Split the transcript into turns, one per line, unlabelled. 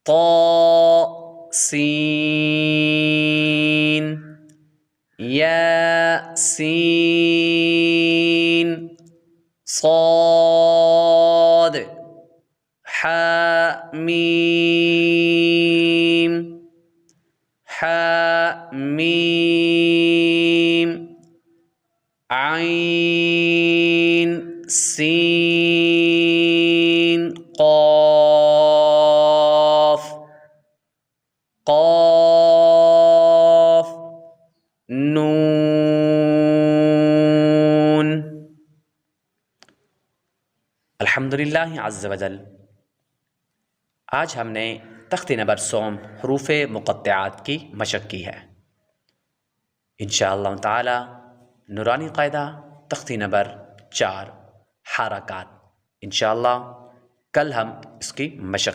طا سين يا سين صاد حميم حميم عين سين قاف قاف नून। अल्हम्दुलिल्लाह अज़्ज़ वजल। आज हमने तख्ती नंबर 100 हरूफ मुक़त्तआत की मशक़ की है। इंशाअल्लाह ताला नूरानी क़ायदा तख्ती नंबर 4 हरकत, इंशाअल्लाह कल हम इसकी मशक़